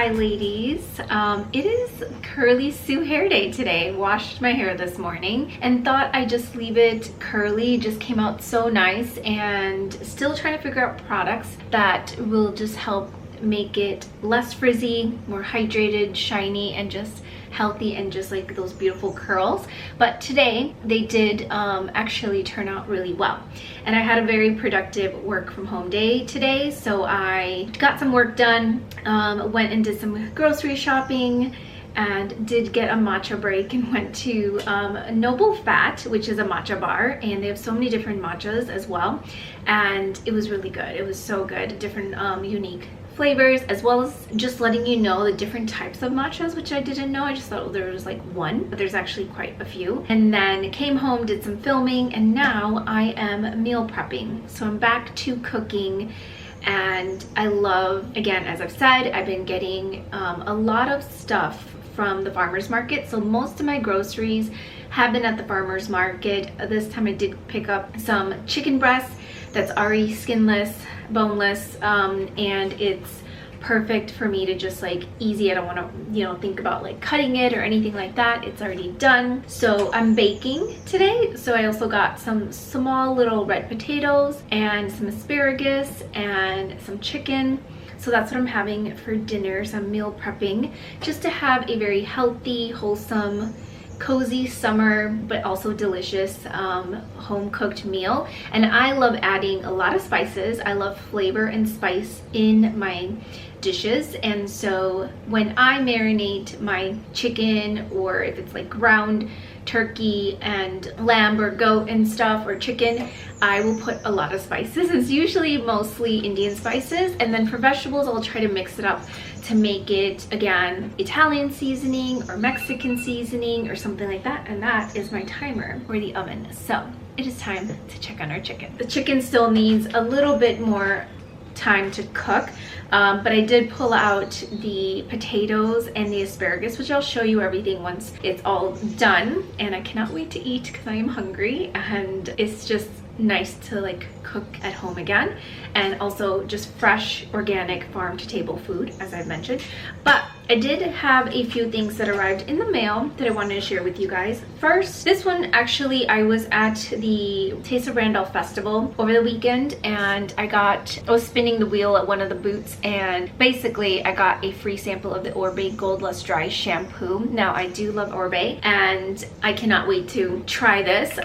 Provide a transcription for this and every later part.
Hi ladies, it is Curly Sue hair day today. Washed my hair this morning and thought I'd just leave it curly. It just came out so nice, and still trying to figure out products that will just help make it less frizzy, more hydrated, shiny, and just healthy, and just like those beautiful curls. But today they did actually turn out really well, and I had a very productive work from home day today. So I got some work done, went and did some grocery shopping, and did get a matcha break and went to Noble Fat, which is a matcha bar, and they have so many different matchas as well, and it was really good. It was so good, different unique flavors, as well as just letting you know the different types of matchas, which I didn't know. I just thought there was like one, but there's actually quite a few. And then came home, did some filming, and now I am meal prepping. So I'm back to cooking, and I love, again, as I've said, I've been getting a lot of stuff from the farmers market. So most of my groceries have been at the farmers market. This time I did pick up some chicken breast that's already skinless, boneless, and it's perfect for me to just like easy. I don't want to, think about like cutting it or anything like that. It's already done. So I'm baking today. So I also got some small little red potatoes and some asparagus and some chicken. So that's what I'm having for dinner. So I'm meal prepping just to have a very healthy, wholesome, cozy summer, but also delicious home cooked meal. And I love adding a lot of spices. I love flavor and spice in my dishes, and so when I marinate my chicken, or if it's like ground turkey and lamb or goat and stuff, or chicken, I will put a lot of spices. It's usually mostly Indian spices, and then for vegetables I'll try to mix it up to make it, again, Italian seasoning or Mexican seasoning or something like that. And that is my timer for the oven. So it is time to check on our chicken. The chicken still needs a little bit more time to cook, but I did pull out the potatoes and the asparagus, which I'll show you everything once it's all done. And I cannot wait to eat because I am hungry, and it's just nice to like cook at home again, and also just fresh, organic, farm to table food, as I've mentioned. But I did have a few things that arrived in the mail that I wanted to share with you guys. First, this one, actually, I was at the Taste of Randolph Festival over the weekend, and I was spinning the wheel at one of the booths, and basically I got a free sample of the Orbe Gold Lust Dry shampoo. Now, I do love Orbe, and I cannot wait to try this.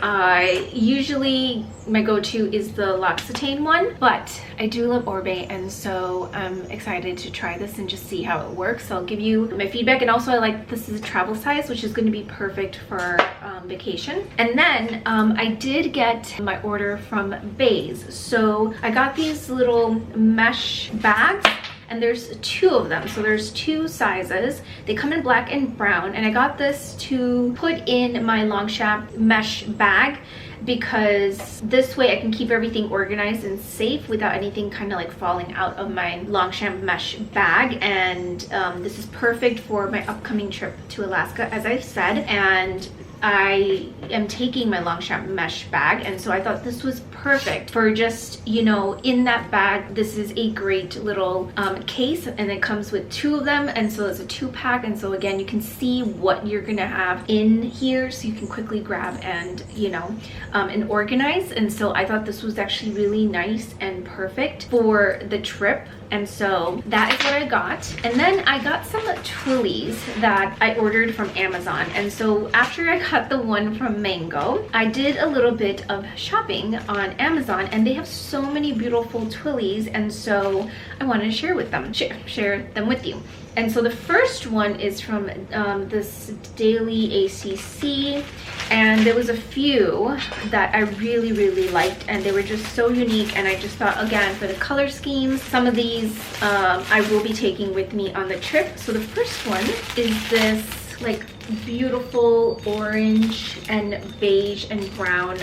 My go-to is the L'Occitane one, but I do love Orbe, and so I'm excited to try this and just see how it works. So I'll give you my feedback. And also, I like this is a travel size, which is going to be perfect for vacation. And then I did get my order from Bays. So I got these little mesh bags, and there's two of them. So there's two sizes. They come in black and brown, and I got this to put in my Longchamp mesh bag, because this way I can keep everything organized and safe without anything kind of like falling out of my Longchamp mesh bag. And this is perfect for my upcoming trip to Alaska, as I've said, and I am taking my Longchamp mesh bag, and so I thought this was perfect for just, in that bag. This is a great little case, and it comes with two of them, and so it's a 2-pack. And so again, you can see what you're gonna have in here, so you can quickly grab and and organize. And so I thought this was actually really nice and perfect for the trip. And so that is what I got. And then I got some Twillies that I ordered from Amazon. And so after I got the one from Mango, I did a little bit of shopping on Amazon, and they have so many beautiful Twillies, and so I wanted to share them with you. And so the first one is from this Daily ACC, and there was a few that I really, really liked, and they were just so unique. And I just thought, again, for the color schemes, some of these I will be taking with me on the trip. So the first one is this like beautiful orange and beige and brown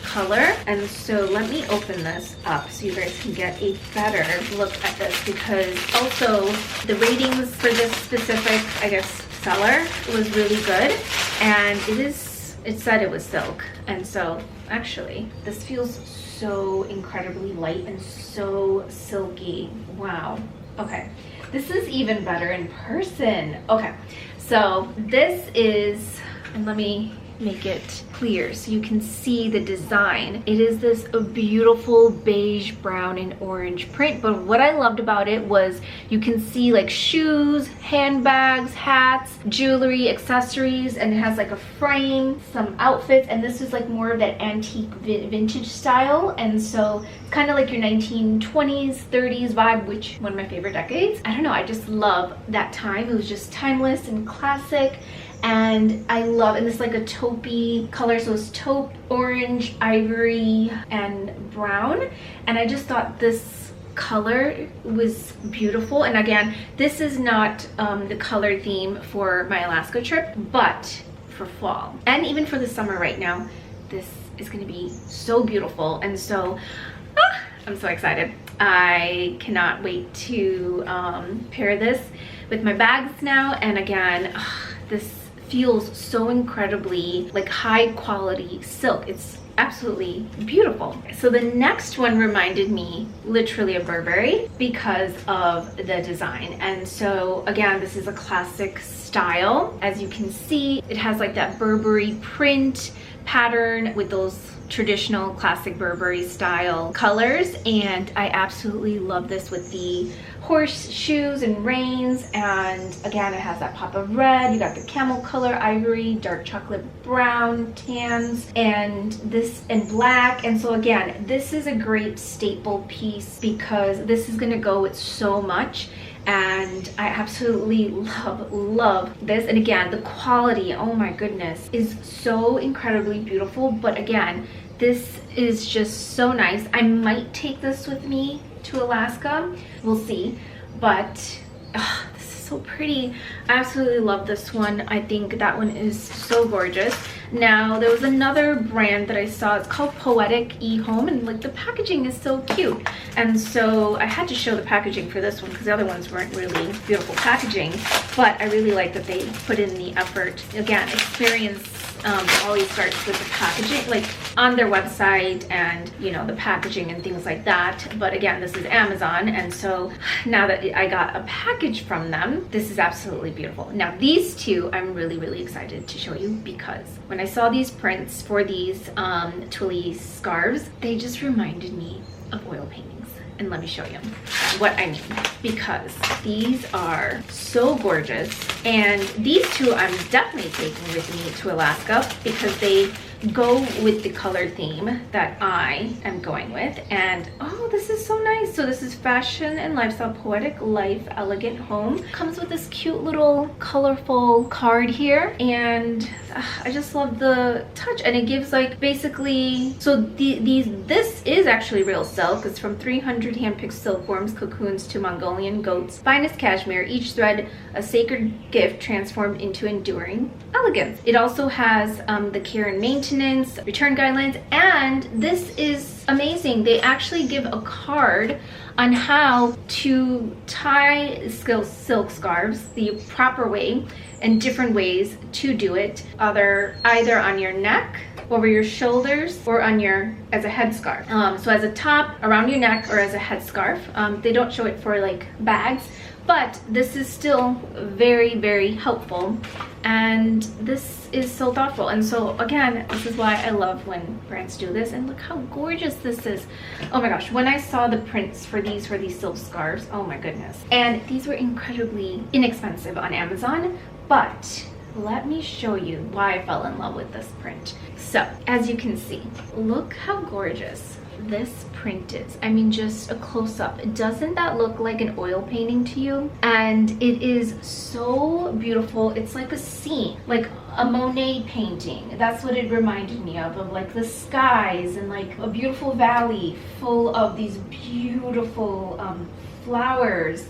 color. And so let me open this up so you guys can get a better look at this, because also the ratings for this specific, I guess, seller was really good, and it said it was silk. And so actually this feels so incredibly light and so silky. Wow. Okay, this is even better in person. Okay, so this is, and let me make it clear so you can see the design. It is this beautiful beige, brown, and orange print, but what I loved about it was you can see like shoes, handbags, hats, jewelry, accessories, and it has like a frame, some outfits, and this is like more of that antique vintage style, and so it's kind of like your 1920s, 30s vibe, which one of my favorite decades. I don't know, I just love that time. It was just timeless and classic. And I love, and it's like a taupey color, so it's taupe, orange, ivory, and brown. And I just thought this color was beautiful. And again, this is not the color theme for my Alaska trip, but for fall and even for the summer right now, this is going to be so beautiful. And so I'm so excited. I cannot wait to pair this with my bags now. And again, this feels so incredibly like high quality silk. It's absolutely beautiful. So the next one reminded me literally of Burberry because of the design. And so again, this is a classic style. As you can see, it has like that Burberry print pattern with those traditional classic Burberry style colors, and I absolutely love this with the horseshoes and reins. And again, it has that pop of red, you got the camel color, ivory, dark chocolate brown, tans, and this in black. And so again, this is a great staple piece because this is going to go with so much, and I absolutely love this. And again, the quality, oh my goodness, is so incredibly beautiful. But again, this is just so nice. I might take this with me to Alaska, we'll see, but this is so pretty. I absolutely love this one. I think that one is so gorgeous. Now there was another brand that I saw, it's called Poetic eHome, and like the packaging is so cute, and so I had to show the packaging for this one because the other ones weren't really beautiful packaging, but I really like that they put in the effort. Again, experience always starts with the packaging, like on their website, and you know, the packaging and things like that. But again, this is Amazon, and so now that I got a package from them, this is absolutely beautiful. Now these two I'm really excited to show you because when I saw these prints for these twilly scarves, they just reminded me of oil paintings. And let me show you what I mean, because these are so gorgeous. And these two I'm definitely taking with me to Alaska because they go with the color theme that I am going with. And oh, this is so nice. So this is Fashion and Lifestyle Poetic Life Elegant Home. Comes with this cute little colorful card here, and I just love the touch. And it gives like basically, so this is actually real silk. It's from 300 hand-picked silkworms, cocoons to Mongolian goats, finest cashmere, each thread a sacred gift transformed into enduring elegance. It also has the care and maintenance, return guidelines, and this is amazing. They actually give a card on how to tie silk scarves the proper way and different ways to do it, either on your neck, over your shoulders, or on your as a headscarf. So as a top, around your neck, or as a headscarf. They don't show it for like bags, but this is still very helpful, and this is so thoughtful. And so again, this is why I love when brands do this. And look how gorgeous this is. Oh my gosh, when I saw the prints for these silk scarves, oh my goodness. And these were incredibly inexpensive on Amazon, but let me show you why I fell in love with this print. So as you can see, look how gorgeous this print is. I mean, just a close-up. Doesn't that look like an oil painting to you? And it is so beautiful. It's like a scene, like a Monet painting. That's what it reminded me of like the skies and like a beautiful valley full of these beautiful flowers.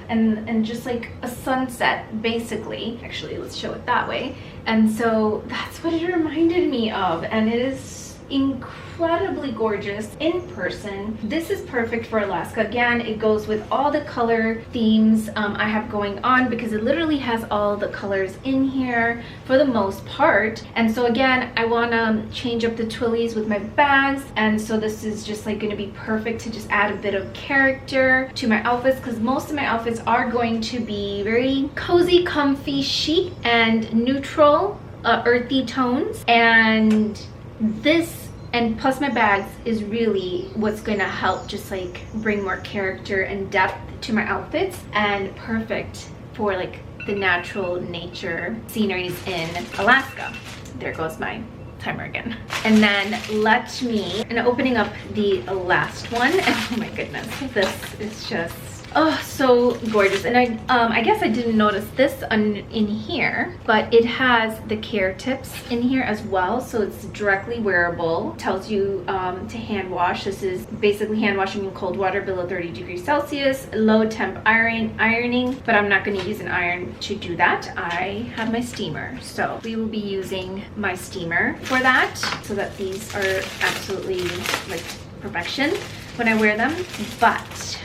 And just like a sunset, basically. Actually, let's show it that way. And so that's what it reminded me of, and it is incredibly gorgeous in person. This is perfect for Alaska. Again, it goes with all the color themes I have going on, because it literally has all the colors in here for the most part. And so again, I want to change up the twillies with my bags, and so this is just like going to be perfect to just add a bit of character to my outfits, because most of my outfits are going to be very cozy, comfy, chic, and neutral, earthy tones. And this, and plus my bags, is really what's going to help just like bring more character and depth to my outfits, and perfect for like the natural nature sceneries in Alaska. There goes my timer again. And then let me, and opening up the last one, and oh my goodness, this is just, oh, so gorgeous. And I guess I didn't notice this in here, but it has the care tips in here as well, so it's directly wearable. Tells you to hand wash. This is basically hand washing in cold water below 30 degrees Celsius, low temp ironing, but I'm not going to use an iron to do that. I have my steamer, so we will be using my steamer for that, so that these are absolutely like perfection when I wear them. But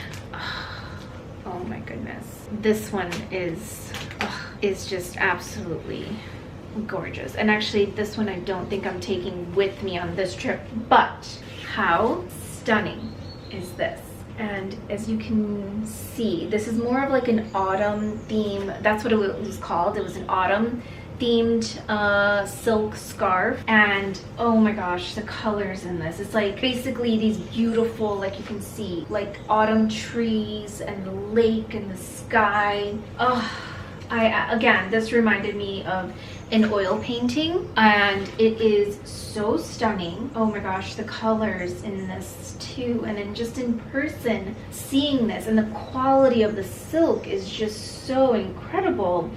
oh my goodness, this one is just absolutely gorgeous. And actually this one I don't think I'm taking with me on this trip, but how stunning is this? And as you can see, this is more of like an autumn theme. That's what it was called. It was an autumn themed silk scarf. And oh my gosh, the colors in this, it's like basically these beautiful, like you can see, like autumn trees and the lake and the sky. Again, this reminded me of an oil painting, and it is so stunning. Oh my gosh, the colors in this too, and then just in person seeing this, and the quality of the silk is just so incredible.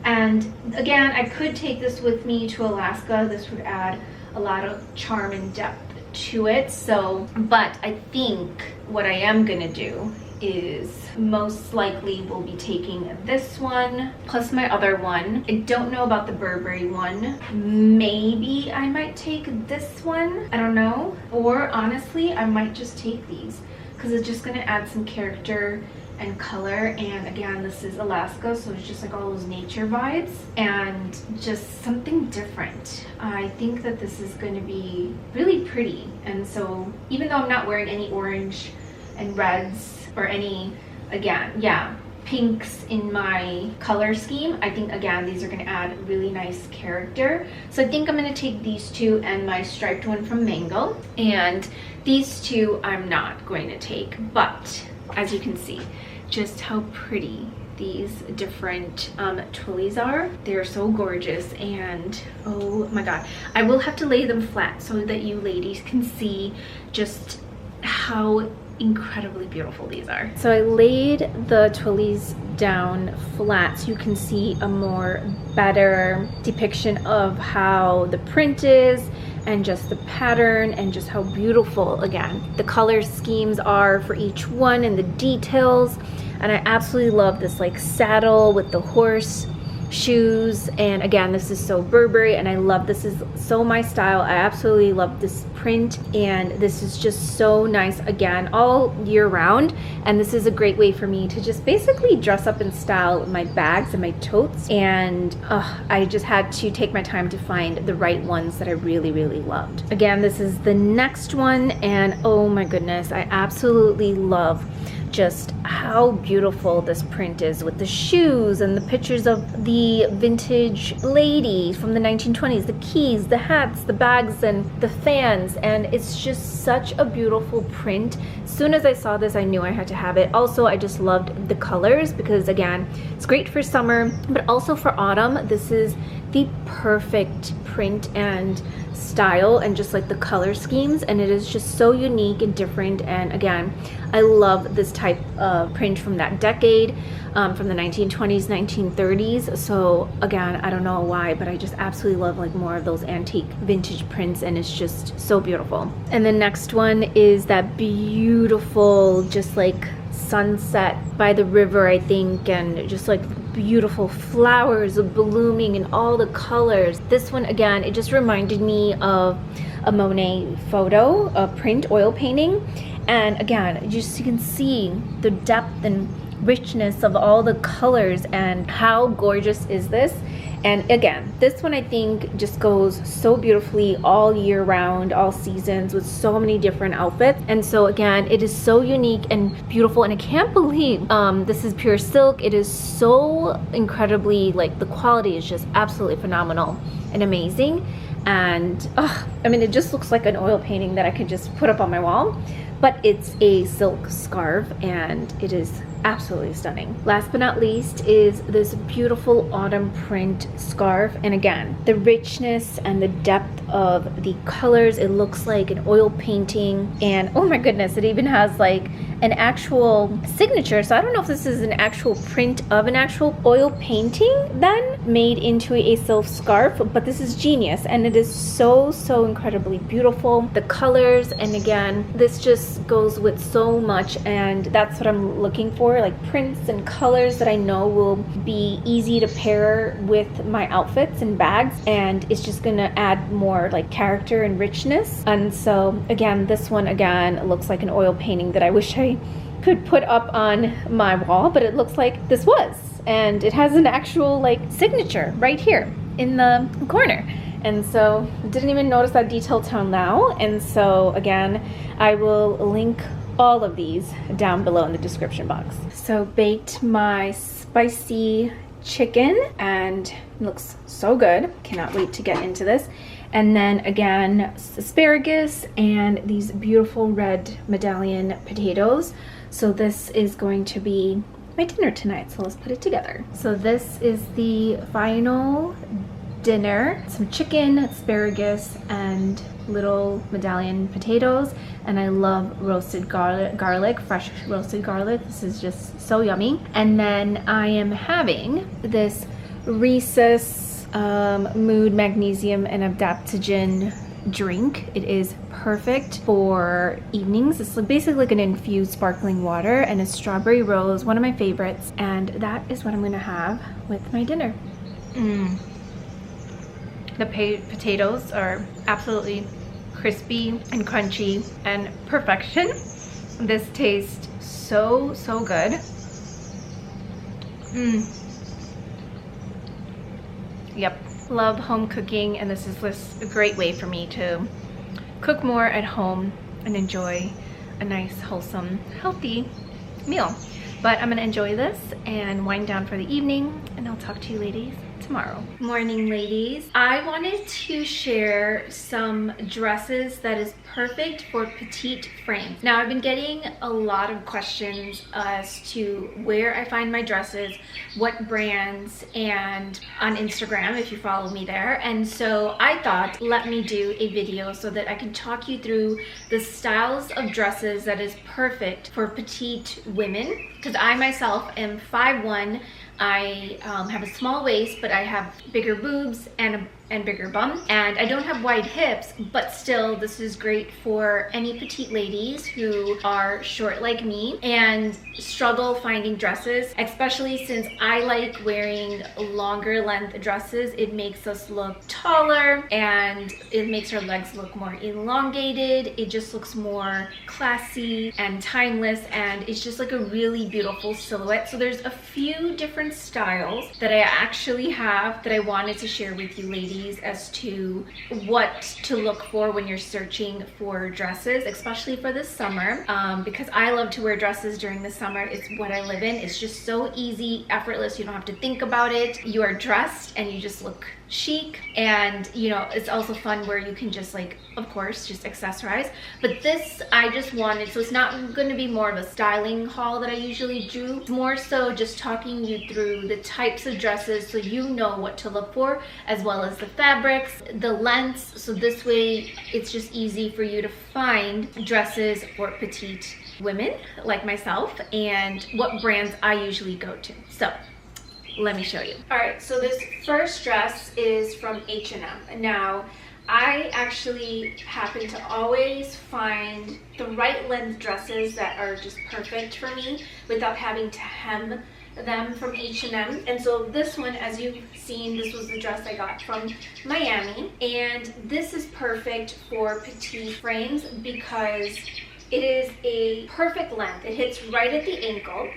And again, I could take this with me to Alaska. This would add a lot of charm and depth to it. So, but I think what I am gonna do is most likely we'll be taking this one plus my other one. I don't know about the Burberry one. Maybe I might take this one, I don't know. Or honestly, I might just take these, because it's just gonna add some character and color. And again, this is Alaska, so it's just like all those nature vibes and just something different. I think that this is going to be really pretty. And so even though I'm not wearing any orange and reds or any, again, yeah, pinks in my color scheme, I think again these are going to add really nice character. So I think I'm going to take these two and my striped one from Mango, and these two I'm not going to take. But as you can see just how pretty these different twillies are. They're so gorgeous, and oh my god, I will have to lay them flat so that you ladies can see just how incredibly beautiful these are. So I laid the twillies down flat so you can see a more better depiction of how the print is, and just the pattern, and just how beautiful again the color schemes are for each one, and the details. And I absolutely love this like saddle with the horse shoes, and again this is so Burberry, and I love, this is so my style. I absolutely love this print, and this is just so nice again all year round. And this is a great way for me to just basically dress up in style my bags and my totes. And I just had to take my time to find the right ones that I really loved. Again, this is the next one, and oh my goodness, I absolutely love just how beautiful this print is with the shoes and the pictures of the vintage lady from the 1920s, the keys, the hats, the bags, and the fans. And it's just such a beautiful print. As soon as I saw this, I knew I had to have it. Also, I just loved the colors, because again, it's great for summer, but also for autumn. This is the perfect print and style, and just like the color schemes, and it is just so unique and different. And again, I love this type of print from that decade, from the 1920s, 1930s. So again, I don't know why, but I just absolutely love like more of those antique vintage prints, and it's just so beautiful. And the next one is that beautiful just like sunset by the river, I think, and just like beautiful flowers blooming in all the colors. This one, again, it just reminded me of a Monet photo, a print oil painting. And again, just you can see the depth and richness of all the colors, and how gorgeous is this. And again, this one I think just goes so beautifully all year round, all seasons, with so many different outfits. And so again, it is so unique and beautiful, and I can't believe this is pure silk. It is so incredibly, like, the quality is just absolutely phenomenal and amazing. And I mean, it just looks like an oil painting that I could just put up on my wall, but it's a silk scarf and it is absolutely stunning. Last but not least is this beautiful autumn print scarf. And again, the richness and the depth of the colors, it looks like an oil painting. And oh my goodness, it even has like an actual signature. So I don't know if this is an actual print of an actual oil painting then made into a silk scarf, but this is genius, and it is so incredibly beautiful. The colors, and again, this just goes with so much, and that's what I'm looking for, like prints and colors that I know will be easy to pair with my outfits and bags, and it's just gonna add more like character and richness. And so again, this one again looks like an oil painting that I wish I could put up on my wall, but it looks like this was, and it has an actual like signature right here in the corner. And so didn't even notice that detail till now. And so again, I will link all of these down below in the description box. So baked my spicy chicken and it looks so good. Cannot wait to get into this. And then again, asparagus and these beautiful red medallion potatoes. So this is going to be my dinner tonight. So let's put it together. So this is the final dinner. Some chicken, asparagus, and little medallion potatoes. And I love roasted garlic, fresh roasted garlic. This is just so yummy. And then I am having this Reese's Mood Magnesium and Adaptogen drink. It is perfect for evenings. It's basically like an infused sparkling water, and a strawberry rose, one of my favorites. And that is what I'm gonna have with my dinner. The potatoes are absolutely crispy and crunchy and perfection. This tastes so good. Yep, love home cooking, and this is a great way for me to cook more at home and enjoy a nice, wholesome, healthy meal. But I'm gonna enjoy this and wind down for the evening, and I'll talk to you ladies tomorrow. Morning, ladies. I wanted to share some dresses that is perfect for petite frames. Now, I've been getting a lot of questions as to where I find my dresses, what brands, and on Instagram if you follow me there. And so I thought, let me do a video so that I can talk you through the styles of dresses that is perfect for petite women, because I myself am 5'1". I have a small waist, but I have bigger boobs and bigger bum, and I don't have wide hips, but still this is great for any petite ladies who are short like me and struggle finding dresses, especially since I like wearing longer length dresses. It makes us look taller and it makes our legs look more elongated. It just looks more classy and timeless, and it's just like a really beautiful silhouette. So there's a few different styles that I actually have that I wanted to share with you ladies as to what to look for when you're searching for dresses, especially for the summer, because I love to wear dresses during the summer. It's what I live in. It's just so easy, effortless. You don't have to think about it. You are dressed and you just look chic, and you know, it's also fun where you can just, like, of course, just accessorize. But this I just wanted, so it's not going to be more of a styling haul that I usually do, more so just talking you through the types of dresses so you know what to look for, as well as the fabrics, the lengths, so this way it's just easy for you to find dresses for petite women like myself and what brands I usually go to. So let me show you. All right, so this first dress is from H&M. Now, I actually happen to always find the right length dresses that are just perfect for me without having to hem them from H&M. And so this one, as you've seen, this was the dress I got from Miami. And this is perfect for petite frames because it is a perfect length. It hits right at the ankle.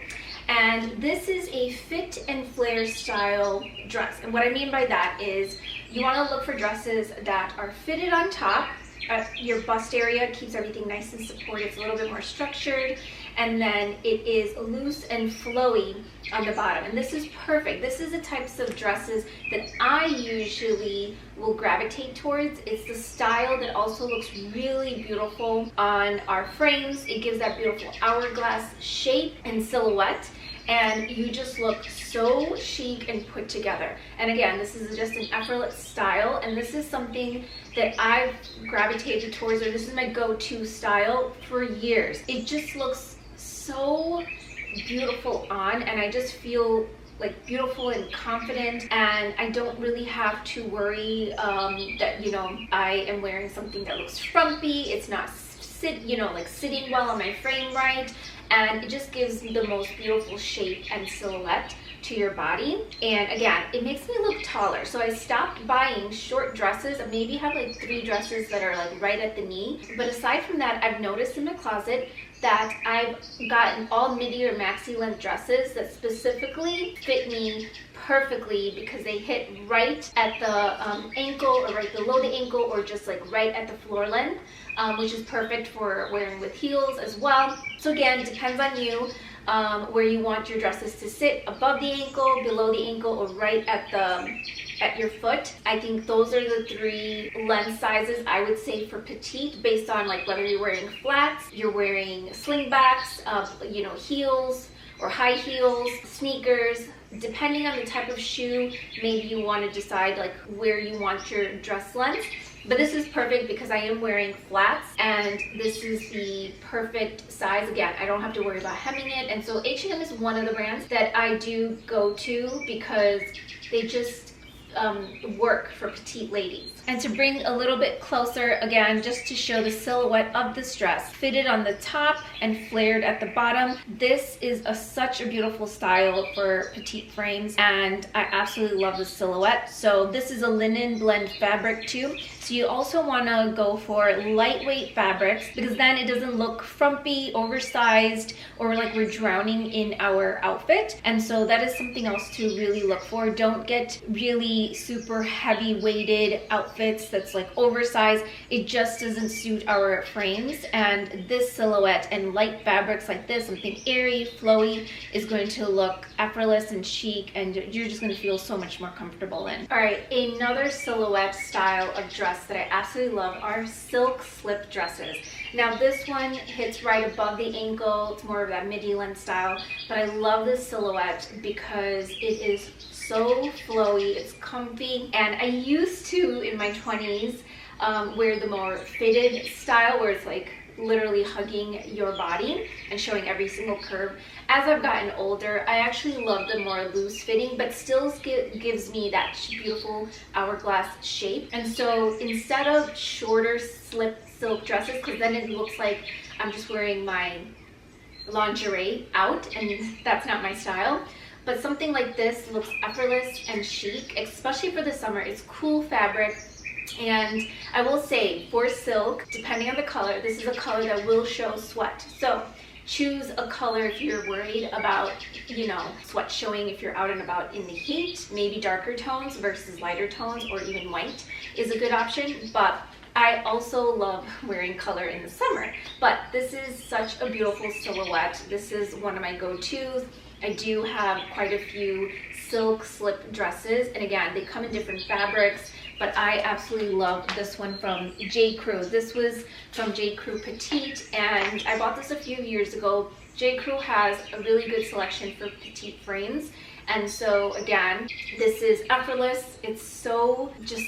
And this is a fit and flare style dress. And what I mean by that is you want to look for dresses that are fitted on top. Your bust area keeps everything nice and supported. It's a little bit more structured. And then it is loose and flowy on the bottom. And this is perfect. This is the types of dresses that I usually will gravitate towards. It's the style that also looks really beautiful on our frames. It gives that beautiful hourglass shape and silhouette. And you just look so chic and put together. And again, this is just an effortless style, and this is something that I've gravitated towards, or this is my go-to style for years. It just looks so beautiful on, and I just feel like beautiful and confident, and I don't really have to worry that, you know, I am wearing something that looks frumpy. It's not sitting well on my frame right. And it just gives the most beautiful shape and silhouette to your body. And again, it makes me look taller. So I stopped buying short dresses. I maybe have like 3 dresses that are like right at the knee. But aside from that, I've noticed in my closet that I've gotten all midi or maxi length dresses that specifically fit me perfectly because they hit right at the ankle, or right below the ankle, or just like right at the floor length, which is perfect for wearing with heels as well. So again, it depends on you where you want your dresses to sit, above the ankle, below the ankle, or right at your foot. I think those are the 3 length sizes I would say for petite, based on like whether you're wearing flats, you're wearing slingbacks, you know, heels or high heels, sneakers. Depending on the type of shoe, maybe you want to decide like where you want your dress length. But this is perfect because I am wearing flats, and this is the perfect size. Again, I don't have to worry about hemming it. And so H&M is one of the brands that I do go to because they just work for petite ladies. And to bring a little bit closer, again, just to show the silhouette of this dress, fitted on the top and flared at the bottom. This is such a beautiful style for petite frames, and I absolutely love the silhouette. So this is a linen blend fabric too. So you also want to go for lightweight fabrics, because then it doesn't look frumpy, oversized, or like we're drowning in our outfit. And so that is something else to really look for. Don't get really super heavy weighted outfits that's like oversized. It just doesn't suit our frames. And this silhouette and light fabrics like this, something airy, flowy, is going to look effortless and chic, and you're just going to feel so much more comfortable in. All right, another silhouette style of dress that I absolutely love are silk slip dresses. Now this one hits right above the ankle. It's more of that midi length style, but I love this silhouette because it is so flowy, it's comfy. And I used to, in my 20s, wear the more fitted style where it's like literally hugging your body and showing every single curve. As I've gotten older, I actually love the more loose fitting, but still gives me that beautiful hourglass shape. And so instead of shorter slip silk dresses, because then it looks like I'm just wearing my lingerie out, and that's not my style. But something like this looks effortless and chic, especially for the summer. It's cool fabric. And I will say, for silk, depending on the color, this is a color that will show sweat. So choose a color if you're worried about, you know, sweat showing if you're out and about in the heat. Maybe darker tones versus lighter tones, or even white is a good option. But I also love wearing color in the summer. But this is such a beautiful silhouette. This is one of my go-tos. I do have quite a few silk slip dresses, and again, they come in different fabrics, but I absolutely love this one from J. Crew. This was from J. Crew Petite, and I bought this a few years ago. J. Crew has a really good selection for petite frames. And so again, this is effortless. It's so just,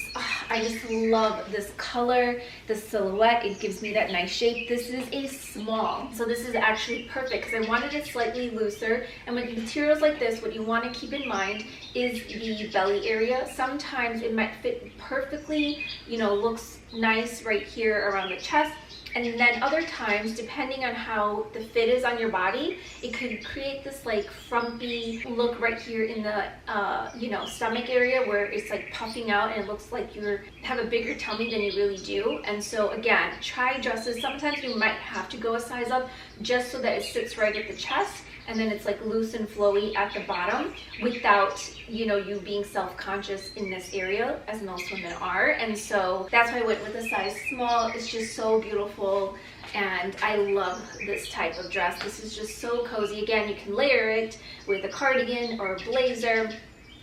I just love this color, the silhouette. It gives me that nice shape. This is a small, so this is actually perfect because I wanted it slightly looser. And with materials like this, what you want to keep in mind is the belly area. Sometimes it might fit perfectly, you know, looks nice right here around the chest. And then other times, depending on how the fit is on your body, it could create this like frumpy look right here in the stomach area, where it's like puffing out and it looks like you have a bigger tummy than you really do. And so again, try dresses. Sometimes you might have to go a size up just so that it sits right at the chest, and then it's like loose and flowy at the bottom without, you being self-conscious in this area, as most women are. And so that's why I went with a size small. It's just so beautiful, and I love this type of dress. This is just so cozy. Again, you can layer it with a cardigan or a blazer,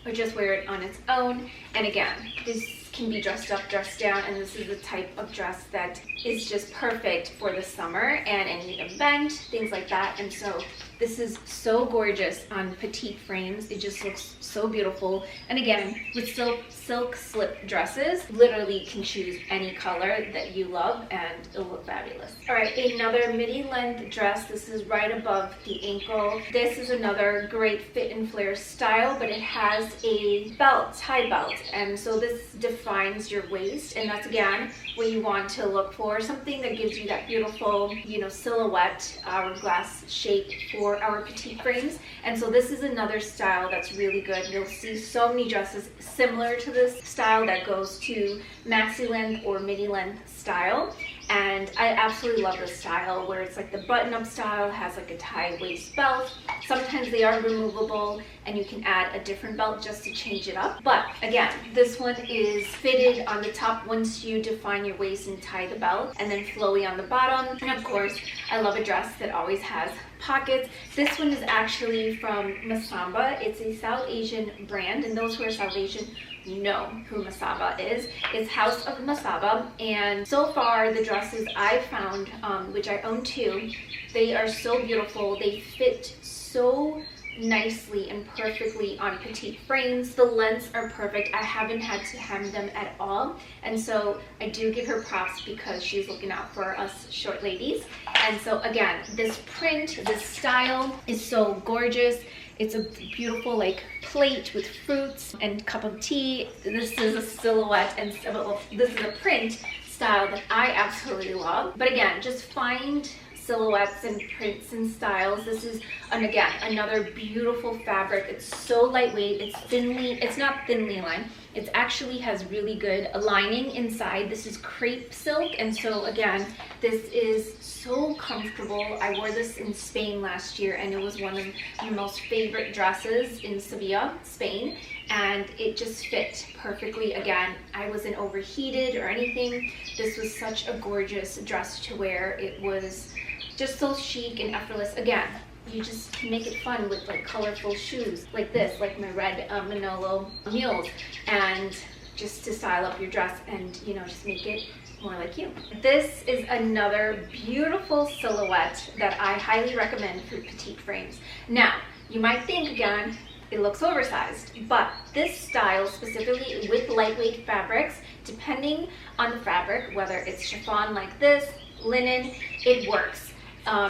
or just wear it on its own. And again, this can be dressed up, dressed down, and this is the type of dress that is just perfect for the summer and any event, things like that. And so this is so gorgeous on petite frames. It just looks so beautiful. And again, with silk slip dresses, literally can choose any color that you love and it'll look fabulous. All right, another midi length dress. This is right above the ankle. This is another great fit and flare style, but it has a belt, tie belt. And so this defines your waist. And that's again what you want to look for, something that gives you that beautiful, silhouette, hourglass shape for our petite frames. And so this is another style that's really good. You'll see so many dresses similar to this style that goes to maxi length or midi length style. And I absolutely love this style, where it's like the button-up style, has like a tie waist belt. Sometimes they are removable and you can add a different belt just to change it up. But again, this one is fitted on the top once you define your waist and tie the belt, and then flowy on the bottom. And of course, I love a dress that always has pockets. This one is actually from Masamba. It's a South Asian brand, and those who are South Asian know who Masaba is. It's House of Masaba, and so far the dresses I've found, which I own two, they are so beautiful. They fit so nicely and perfectly on petite frames. The lengths are perfect. I haven't had to hem them at all, and so I do give her props because she's looking out for us short ladies. And so again, this print, this style is so gorgeous. It's a beautiful like plate with fruits and cup of tea. This is a silhouette, and this is a print style that I absolutely love. But again, just find silhouettes and prints and styles. This is, and again, another beautiful fabric. It's so lightweight. It's not thinly lined. It actually has really good lining inside. This is crepe silk, and so again, this is so comfortable. I wore this in Spain last year, and it was one of my most favorite dresses in Sevilla, Spain, and it just fit perfectly. Again, I wasn't overheated or anything. This was such a gorgeous dress to wear. It was just so chic and effortless. Again, you just can make it fun with like colorful shoes like this, like my red Manolo mules, and just to style up your dress and just make it more like you. This is another beautiful silhouette that I highly recommend for petite frames. Now, you might think again, it looks oversized, but this style specifically with lightweight fabrics, depending on the fabric, whether it's chiffon like this, linen, it works.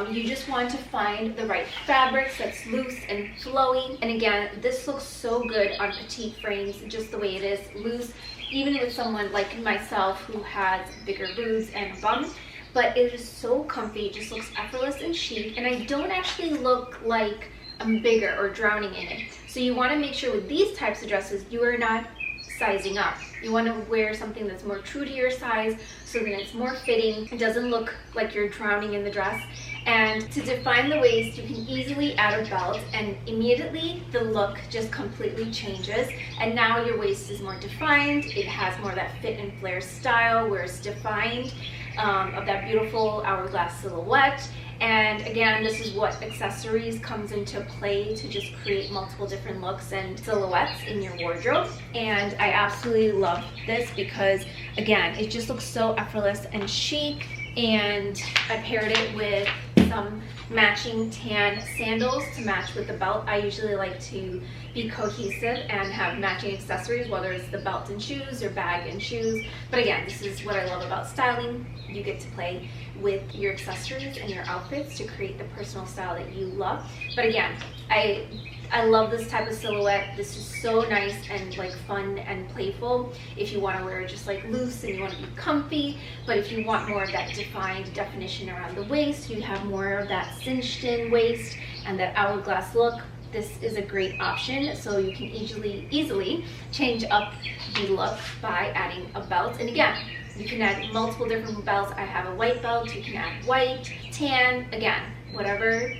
You just want to find the right fabrics that's loose and flowy. And again, this looks so good on petite frames, just the way it is, loose, even with someone like myself who has bigger boobs and bum. But it is so comfy, it just looks effortless and chic, and I don't actually look like I'm bigger or drowning in it. So you want to make sure with these types of dresses, you are not sizing up. You want to wear something that's more true to your size, so that it's more fitting. It doesn't look like you're drowning in the dress. And to define the waist, you can easily add a belt, and immediately the look just completely changes. And now your waist is more defined. It has more of that fit and flare style where it's defined, of that beautiful hourglass silhouette. And again, this is what accessories comes into play to just create multiple different looks and silhouettes in your wardrobe. And I absolutely love this because, again, it just looks so effortless and chic. And I paired it with some matching tan sandals to match with the belt. I usually like to be cohesive and have matching accessories, whether it's the belt and shoes or bag and shoes. But again, this is what I love about styling. You get to play with your accessories and your outfits to create the personal style that you love. But again, I love this type of silhouette. This is so nice and like fun and playful if you want to wear it just like loose and you want to be comfy. But if you want more of that defined definition around the waist, you have more of that cinched in waist and that hourglass look, this is a great option. So you can easily change up the look by adding a belt. And again, you can add multiple different belts. I have a white belt, you can add white, tan, again, whatever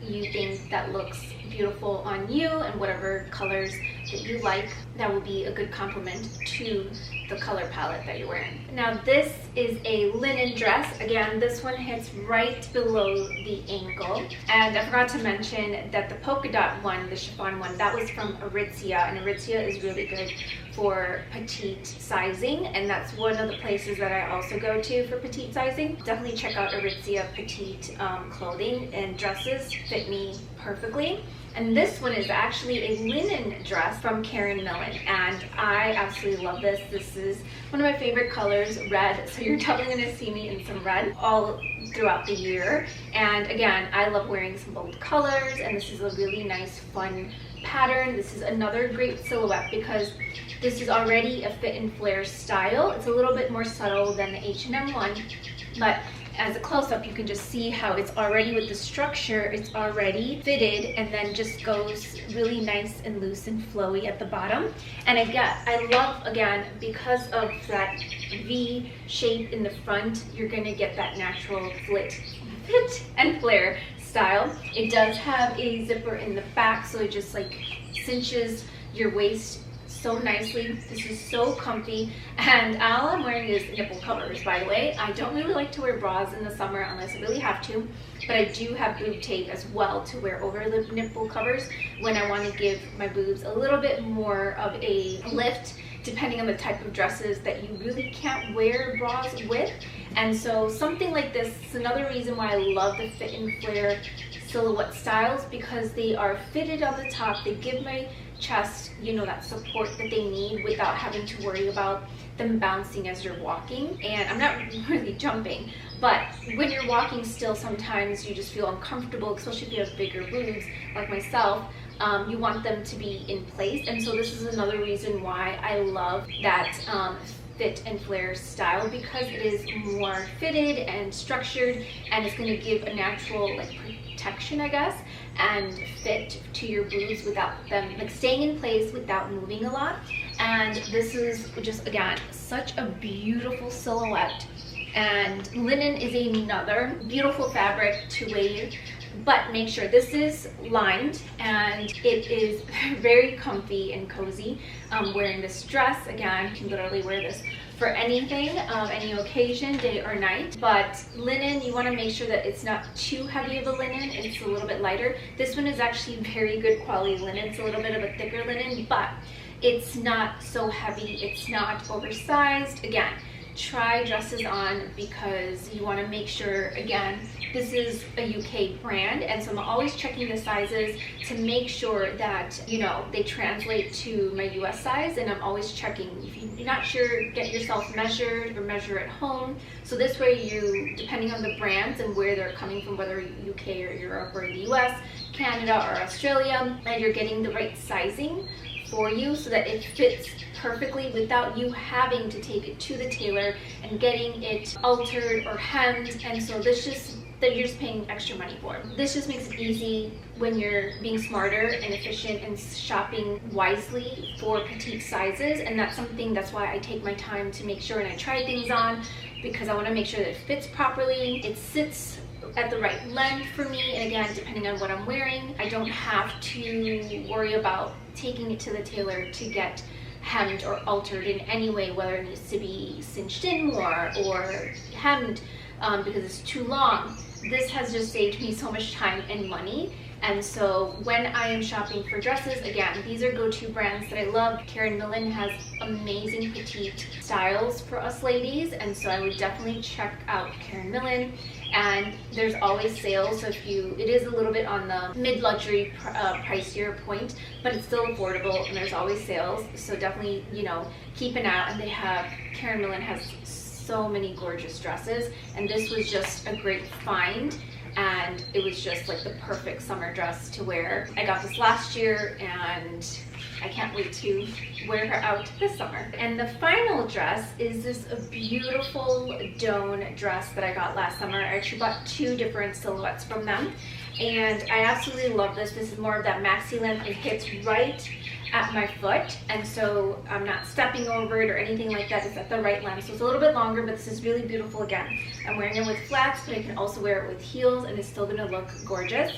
you think that looks beautiful on you and whatever colors that you like, that will be a good complement to the color palette that you're wearing. Now this is a linen dress. Again, this one hits right below the ankle. And I forgot to mention that the polka dot one, the chiffon one, that was from Aritzia, and Aritzia is really good for petite sizing, and that's one of the places that I also go to for petite sizing. Definitely check out Aritzia petite clothing, and dresses fit me perfectly. And this one is actually a linen dress from Karen Millen, and I absolutely love this. This is one of my favorite colors, red, so you're definitely going to see me in some red all throughout the year. And again, I love wearing some bold colors, and this is a really nice fun pattern. This is another great silhouette because this is already a fit and flare style. It's a little bit more subtle than the H&M one, but as a close-up, you can just see how it's already with the structure, it's already fitted, and then just goes really nice and loose and flowy at the bottom. And again, I love, again, because of that V shape in the front, you're gonna get that natural fit and flare style. It does have a zipper in the back, so it just like cinches your waist so nicely. This is so comfy, and all I'm wearing is nipple covers, by the way. I don't really like to wear bras in the summer unless I really have to, but I do have boob tape as well to wear over the nipple covers when I want to give my boobs a little bit more of a lift, depending on the type of dresses that you really can't wear bras with. And so something like this is another reason why I love the fit and flare silhouette styles, because they are fitted on the top. They give my chest, you know, that support that they need without having to worry about them bouncing as you're walking. And I'm not really jumping, but when you're walking still, sometimes you just feel uncomfortable, especially if you have bigger boobs like myself. You want them to be in place, and so this is another reason why I love that fit and flare style, because it is more fitted and structured, and it's going to give a natural like protection, I guess, and fit to your boobs without them like staying in place without moving a lot. And this is just, again, such a beautiful silhouette. And linen is another beautiful fabric to wear, but make sure this is lined and it is very comfy and cozy. Wearing this dress, again, you can literally wear this for anything, any occasion, day or night. But linen, you want to make sure that it's not too heavy of a linen. It's a little bit lighter. This one is actually very good quality linen. It's a little bit of a thicker linen, but it's not so heavy. It's not oversized. Again, try dresses on because you want to make sure, again, this is a UK brand, and so I'm always checking the sizes to make sure that, you know, they translate to my US size. And I'm always checking. If you're not sure, get yourself measured or measure at home, so this way you, depending on the brands and where they're coming from, whether UK or Europe or the US, Canada or Australia, and you're getting the right sizing for you so that it fits perfectly without you having to take it to the tailor and getting it altered or hemmed. And so this just, that you're just paying extra money for. This just makes it easy when you're being smarter and efficient and shopping wisely for petite sizes. And that's something, that's why I take my time to make sure and I try things on, because I want to make sure that it fits properly, it sits at the right length for me, and again, depending on what I'm wearing, I don't have to worry about taking it to the tailor to get hemmed or altered in any way, whether it needs to be cinched in more or hemmed because it's too long. This has just saved me so much time and money, And so when I am shopping for dresses, again, these are go-to brands that I love. Karen Millen has amazing petite styles for us ladies, and so I would definitely check out Karen Millen. And there's always sales, so if it is a little bit on the mid-luxury pricier point, but it's still affordable, and there's always sales. So definitely, you know, keep an eye out. And Karen Millen has so many gorgeous dresses, and this was just a great find. And it was just like the perfect summer dress to wear. I got this last year and I can't wait to wear her out this summer. And the final dress is this beautiful Doan dress that I got last summer. I actually bought 2 different silhouettes from them, and I absolutely love this. This is more of that maxi length. It hits right at my foot, and so I'm not stepping over it or anything like that. It's at the right length, so it's a little bit longer, but this is really beautiful. Again, I'm wearing it with flats, but I can also wear it with heels, and it's still gonna look gorgeous.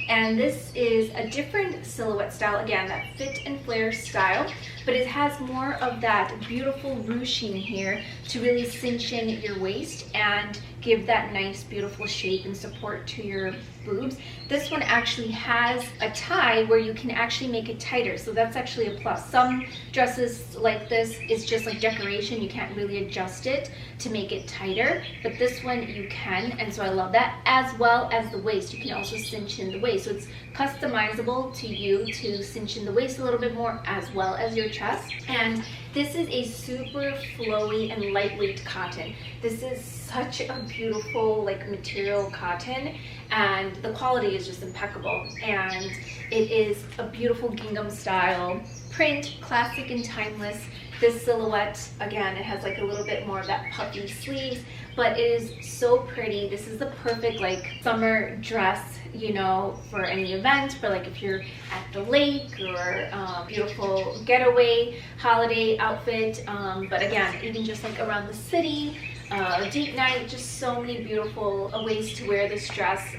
And this is a different silhouette style, again, that fit and flare style, but it has more of that beautiful ruching here to really cinch in your waist and give that nice, beautiful shape and support to your boobs. This one actually has a tie where you can actually make it tighter, so that's actually a plus. Some dresses like this is just like decoration. You can't really adjust it to make it tighter, but this one you can, and so I love that. As well as the waist, you can also cinch in the waist, so it's customizable to you to cinch in the waist a little bit more as well as your chest. And this is a super flowy and lightweight cotton. This is such a beautiful like material cotton, and the quality is just impeccable. And it is a beautiful gingham style print, classic and timeless. This silhouette, again, it has like a little bit more of that puffy sleeves, but it is so pretty. This is the perfect like summer dress, you know, for any event, for like if you're at the lake, or beautiful getaway holiday outfit. But again, even just like around the city, date night, just so many beautiful ways to wear this dress,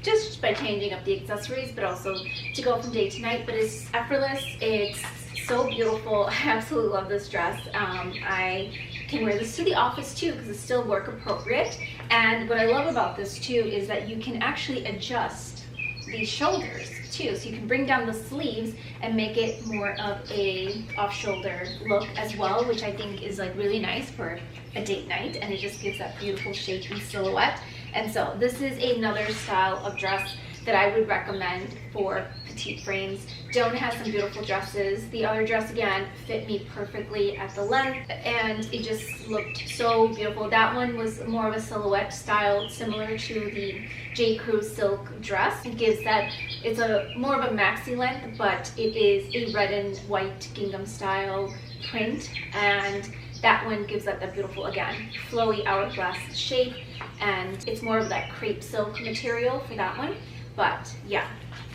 just by changing up the accessories, but also to go from day to night. But it's effortless, it's so beautiful. I absolutely love this dress. I can wear this to the office too because it's still work appropriate. And what I love about this too is that you can actually adjust the shoulders too, so you can bring down the sleeves and make it more of a off-shoulder look as well, which I think is like really nice for a date night, and it just gives that beautiful shape and silhouette. And so this is another style of dress that I would recommend for petite frames. Doan has some beautiful dresses. The other dress, again, fit me perfectly at the length, and it just looked so beautiful. That one was more of a silhouette style, similar to the J. Crew silk dress. It gives that, it's a more of a maxi length, but it is a red and white gingham style print, and that one gives that beautiful, again, flowy hourglass shape, and it's more of that crepe silk material for that one. But yeah,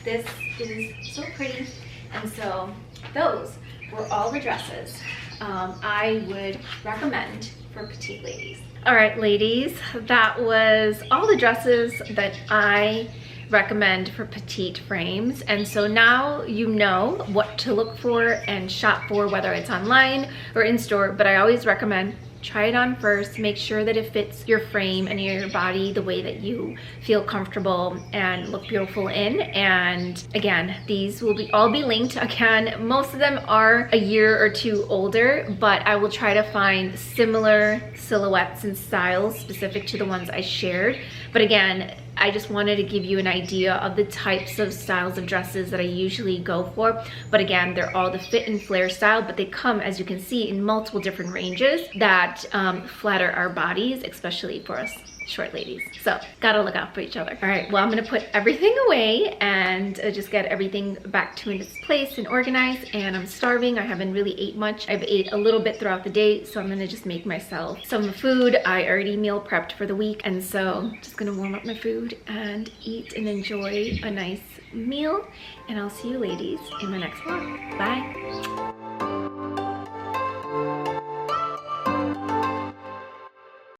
this is so pretty. And so those were all the dresses I would recommend for petite ladies. All right, ladies, that was all the dresses that I recommend for petite frames. And so now you know what to look for and shop for, whether it's online or in store. But I always recommend try it on first, make sure that it fits your frame and your body the way that you feel comfortable and look beautiful in. And again, these will all be linked. Again, most of them are a year or two older, but I will try to find similar silhouettes and styles specific to the ones I shared. But again, I just wanted to give you an idea of the types of styles of dresses that I usually go for. But again, they're all the fit and flare style, but they come, as you can see, in multiple different ranges that flatter our bodies, especially for us short ladies. So gotta look out for each other. All right, well, I'm gonna put everything away and just get everything back to its place and organized. And I'm starving. I haven't really ate much. I've ate a little bit throughout the day, so I'm gonna just make myself some food. I already meal prepped for the week, and so just gonna warm up my food and eat and enjoy a nice meal. And I'll see you ladies in my next vlog. Bye.